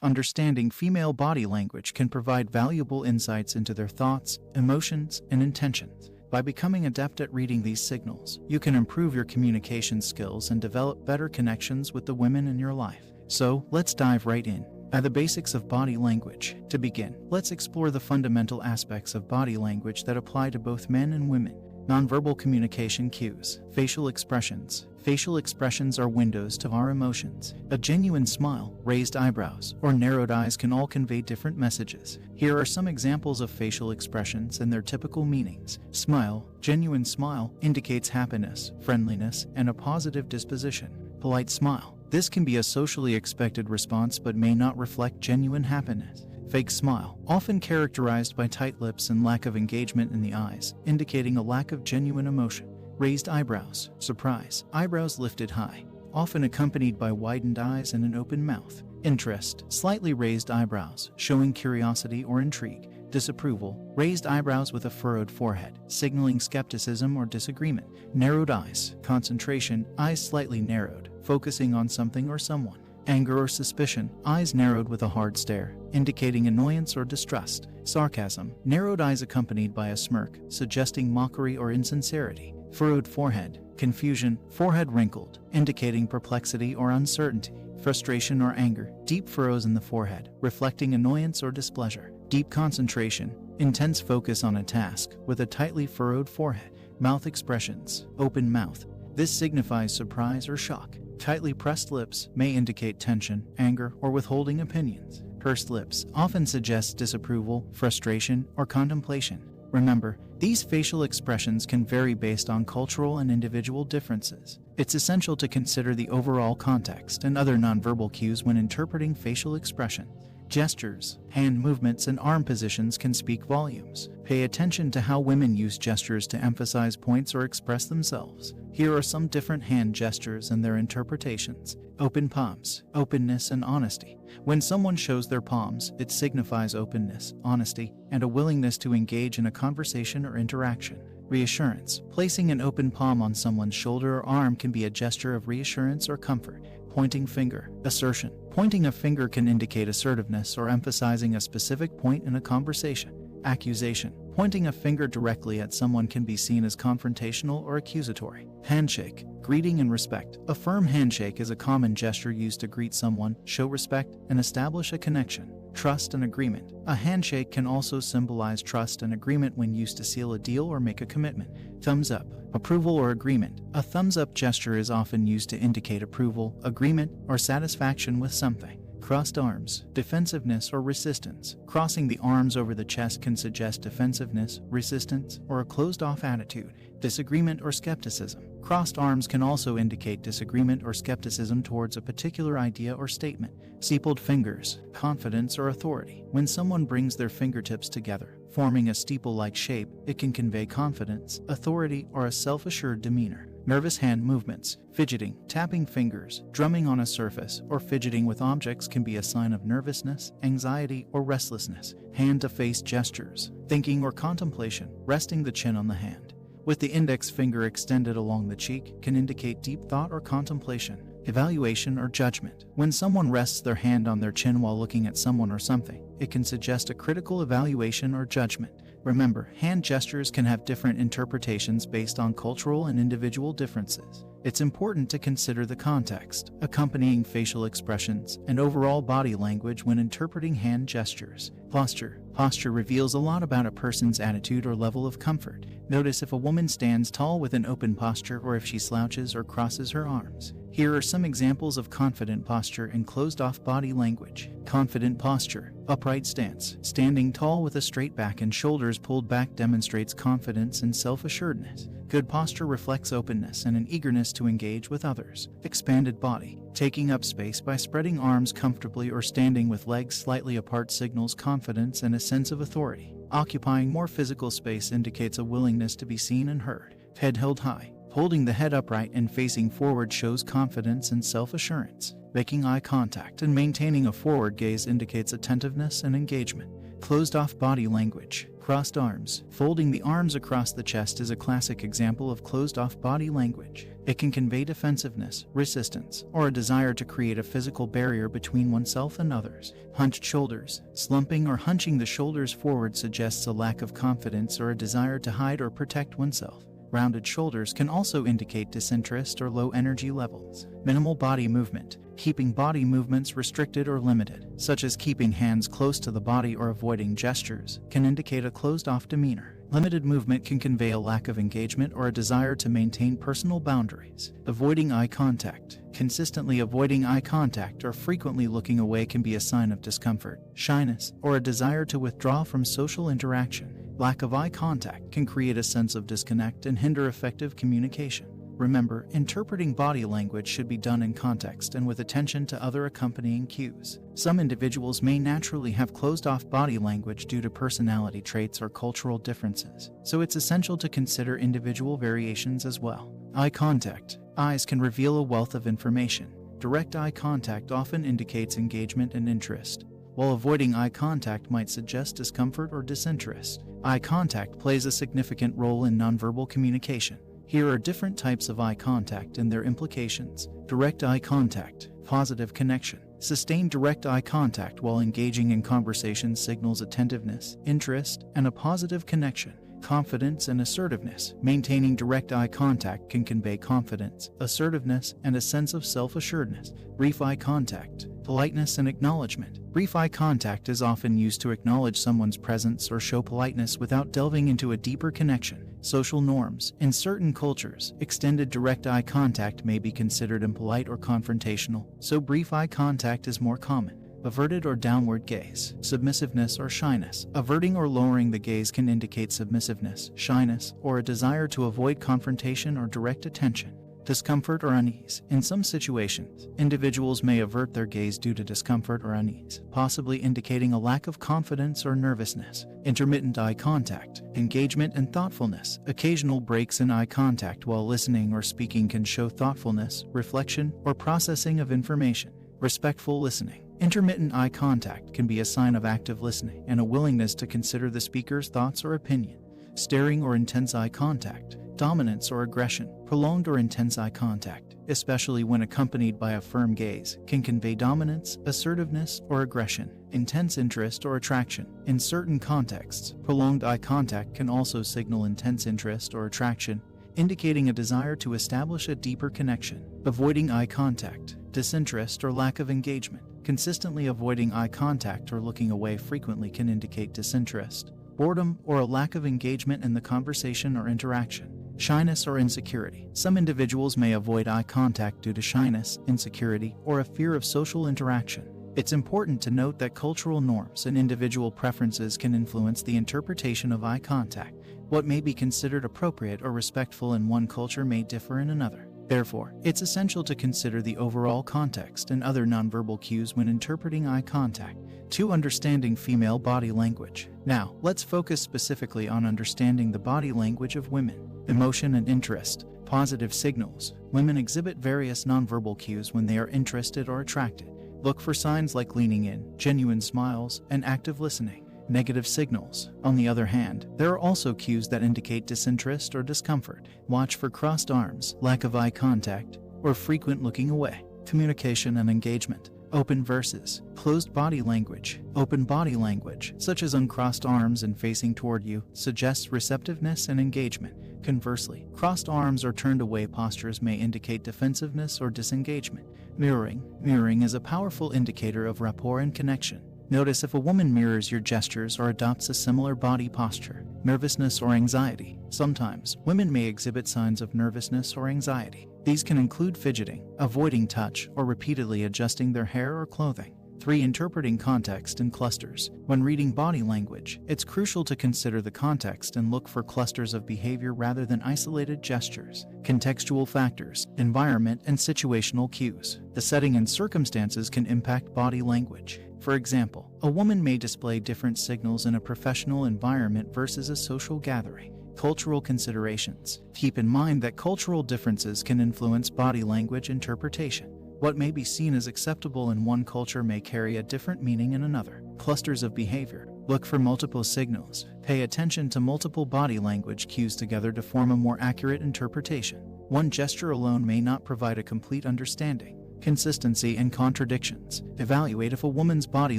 Understanding female body language can provide valuable insights into their thoughts, emotions, and intentions. By becoming adept at reading these signals, you can improve your communication skills and develop better connections with the women in your life. So, let's dive right in. At the basics of body language. To begin, let's explore the fundamental aspects of body language that apply to both men and women. Nonverbal communication cues. Facial expressions. Facial expressions are windows to our emotions. A genuine smile, raised eyebrows, or narrowed eyes can all convey different messages. Here are some examples of facial expressions and their typical meanings. Smile. Genuine smile indicates happiness, friendliness, and a positive disposition. Polite smile. This can be a socially expected response but may not reflect genuine happiness. Fake smile, often characterized by tight lips and lack of engagement in the eyes, indicating a lack of genuine emotion. Raised eyebrows, surprise, eyebrows lifted high, often accompanied by widened eyes and an open mouth. Interest, slightly raised eyebrows, showing curiosity or intrigue. Disapproval, raised eyebrows with a furrowed forehead, signaling skepticism or disagreement. Narrowed eyes, concentration, eyes slightly narrowed, focusing on something or someone. Anger or suspicion, eyes narrowed with a hard stare, indicating annoyance or distrust. Sarcasm, narrowed eyes accompanied by a smirk, suggesting mockery or insincerity. Furrowed forehead, confusion, forehead wrinkled, indicating perplexity or uncertainty. Frustration or anger, deep furrows in the forehead, reflecting annoyance or displeasure. Deep concentration, intense focus on a task, with a tightly furrowed forehead. Mouth expressions, open mouth. This signifies surprise or shock. Tightly pressed lips may indicate tension, anger, or withholding opinions. Pursed lips often suggests disapproval, frustration, or contemplation. Remember, these facial expressions can vary based on cultural and individual differences. It's essential to consider the overall context and other nonverbal cues when interpreting facial expressions. Gestures, hand movements, and arm positions can speak volumes. Pay attention to how women use gestures to emphasize points or express themselves. Here are some different hand gestures and their interpretations. Open palms, openness and honesty. When someone shows their palms, it signifies openness, honesty, and a willingness to engage in a conversation or interaction. Reassurance. Placing an open palm on someone's shoulder or arm can be a gesture of reassurance or comfort. Pointing finger. Assertion. Pointing a finger can indicate assertiveness or emphasizing a specific point in a conversation. Accusation. Pointing a finger directly at someone can be seen as confrontational or accusatory. Handshake. Greeting and respect. A firm handshake is a common gesture used to greet someone, show respect, and establish a connection. Trust and agreement. A handshake can also symbolize trust and agreement when used to seal a deal or make a commitment. Thumbs up. Approval or agreement. A thumbs up gesture is often used to indicate approval, agreement, or satisfaction with something. Crossed arms. Defensiveness or resistance. Crossing the arms over the chest can suggest defensiveness, resistance, or a closed-off attitude. Disagreement or skepticism. Crossed arms can also indicate disagreement or skepticism towards a particular idea or statement. Steepled fingers. Confidence or authority. When someone brings their fingertips together, forming a steeple-like shape, it can convey confidence, authority, or a self-assured demeanor. Nervous hand movements. Fidgeting, tapping fingers, drumming on a surface, or fidgeting with objects can be a sign of nervousness, anxiety, or restlessness. Hand-to-face gestures. Thinking or contemplation. Resting the chin on the hand, with the index finger extended along the cheek, can indicate deep thought or contemplation. Evaluation or judgment. When someone rests their hand on their chin while looking at someone or something, it can suggest a critical evaluation or judgment. Remember, hand gestures can have different interpretations based on cultural and individual differences. It's important to consider the context, accompanying facial expressions, and overall body language when interpreting hand gestures. Posture. Posture reveals a lot about a person's attitude or level of comfort. Notice if a woman stands tall with an open posture or if she slouches or crosses her arms. Here are some examples of confident posture and closed-off body language. Confident posture. Upright stance. Standing tall with a straight back and shoulders pulled back demonstrates confidence and self-assuredness. Good posture reflects openness and an eagerness to engage with others. Expanded body. Taking up space by spreading arms comfortably or standing with legs slightly apart signals confidence and a sense of authority. Occupying more physical space indicates a willingness to be seen and heard. Head held high. Holding the head upright and facing forward shows confidence and self-assurance. Making eye contact and maintaining a forward gaze indicates attentiveness and engagement. Closed-off body language. Crossed arms. Folding the arms across the chest is a classic example of closed-off body language. It can convey defensiveness, resistance, or a desire to create a physical barrier between oneself and others. Hunched shoulders. Slumping or hunching the shoulders forward suggests a lack of confidence or a desire to hide or protect oneself. Rounded shoulders can also indicate disinterest or low energy levels. Minimal body movement. Keeping body movements restricted or limited, such as keeping hands close to the body or avoiding gestures, can indicate a closed-off demeanor. Limited movement can convey a lack of engagement or a desire to maintain personal boundaries. Avoiding eye contact. Consistently avoiding eye contact or frequently looking away can be a sign of discomfort, shyness, or a desire to withdraw from social interaction. Lack of eye contact can create a sense of disconnect and hinder effective communication. Remember, interpreting body language should be done in context and with attention to other accompanying cues. Some individuals may naturally have closed-off body language due to personality traits or cultural differences, so it's essential to consider individual variations as well. Eye contact. Eyes can reveal a wealth of information. Direct eye contact often indicates engagement and interest, while avoiding eye contact might suggest discomfort or disinterest. Eye contact plays a significant role in nonverbal communication. Here are different types of eye contact and their implications. Direct eye contact. Positive connection. Sustained direct eye contact while engaging in conversation signals attentiveness, interest, and a positive connection. Confidence and assertiveness. Maintaining direct eye contact can convey confidence, assertiveness, and a sense of self-assuredness. Brief eye contact. Politeness and acknowledgement. Brief eye contact is often used to acknowledge someone's presence or show politeness without delving into a deeper connection. Social norms. In certain cultures, extended direct eye contact may be considered impolite or confrontational, so brief eye contact is more common. Averted or downward gaze. Submissiveness or shyness. Averting or lowering the gaze can indicate submissiveness, shyness, or a desire to avoid confrontation or direct attention. Discomfort or unease. In some situations, individuals may avert their gaze due to discomfort or unease, possibly indicating a lack of confidence or nervousness. Intermittent eye contact. Engagement and thoughtfulness. Occasional breaks in eye contact while listening or speaking can show thoughtfulness, reflection, or processing of information. Respectful listening. Intermittent eye contact can be a sign of active listening and a willingness to consider the speaker's thoughts or opinion. Staring or intense eye contact. Dominance or aggression. Prolonged or intense eye contact, especially when accompanied by a firm gaze, can convey dominance, assertiveness, or aggression. Intense interest or attraction. In certain contexts, prolonged eye contact can also signal intense interest or attraction, indicating a desire to establish a deeper connection. Avoiding eye contact. Disinterest or lack of engagement. Consistently avoiding eye contact or looking away frequently can indicate disinterest, boredom, or a lack of engagement in the conversation or interaction. Shyness or insecurity. Some individuals may avoid eye contact due to shyness, insecurity, or a fear of social interaction. It's important to note that cultural norms and individual preferences can influence the interpretation of eye contact. What may be considered appropriate or respectful in one culture may differ in another. Therefore, it's essential to consider the overall context and other nonverbal cues when interpreting eye contact. 2. Understanding female body language. Now, let's focus specifically on understanding the body language of women. Emotion and interest. Positive signals. Women exhibit various nonverbal cues when they are interested or attracted. Look for signs like leaning in, genuine smiles, and active listening. Negative signals. On the other hand, there are also cues that indicate disinterest or discomfort. Watch for crossed arms, lack of eye contact, or frequent looking away. Communication and engagement. Open versus closed body language. Open body language, such as uncrossed arms and facing toward you, suggests receptiveness and engagement. Conversely, crossed arms or turned away postures may indicate defensiveness or disengagement. Mirroring. Mirroring is a powerful indicator of rapport and connection. Notice if a woman mirrors your gestures or adopts a similar body posture. Nervousness or anxiety. Sometimes, women may exhibit signs of nervousness or anxiety. These can include fidgeting, avoiding touch, or repeatedly adjusting their hair or clothing. 3. Interpreting context and clusters. When reading body language, it's crucial to consider the context and look for clusters of behavior rather than isolated gestures. Contextual factors, environment, and situational cues. The setting and circumstances can impact body language. For example, a woman may display different signals in a professional environment versus a social gathering. Cultural considerations. Keep in mind that cultural differences can influence body language interpretation. What may be seen as acceptable in one culture may carry a different meaning in another. Clusters of behavior. Look for multiple signals. Pay attention to multiple body language cues together to form a more accurate interpretation. One gesture alone may not provide a complete understanding. Consistency and contradictions. Evaluate if a woman's body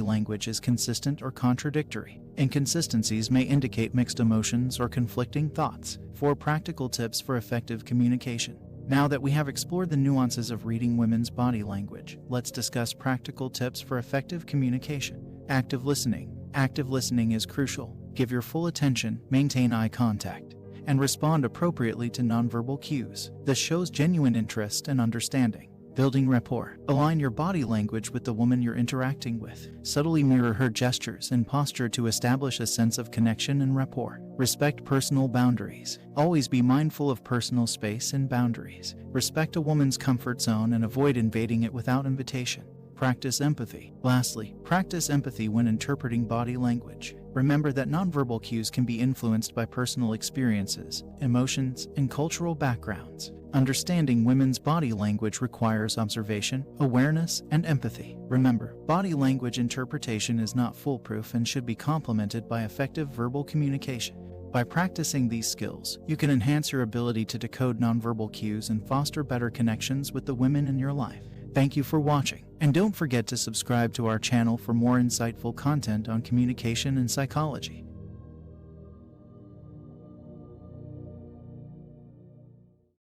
language is consistent or contradictory. Inconsistencies may indicate mixed emotions or conflicting thoughts. 4 practical tips for effective communication. Now that we have explored the nuances of reading women's body language, let's discuss practical tips for effective communication. Active listening. Active listening is crucial. Give your full attention, maintain eye contact, and respond appropriately to nonverbal cues. This shows genuine interest and understanding. Building rapport. Align your body language with the woman you're interacting with. Subtly mirror her gestures and posture to establish a sense of connection and rapport. Respect personal boundaries. Always be mindful of personal space and boundaries. Respect a woman's comfort zone and avoid invading it without invitation. Practice empathy. Lastly, practice empathy when interpreting body language. Remember that nonverbal cues can be influenced by personal experiences, emotions, and cultural backgrounds. Understanding women's body language requires observation, awareness, and empathy. Remember, body language interpretation is not foolproof and should be complemented by effective verbal communication. By practicing these skills, you can enhance your ability to decode nonverbal cues and foster better connections with the women in your life. Thank you for watching, and don't forget to subscribe to our channel for more insightful content on communication and psychology.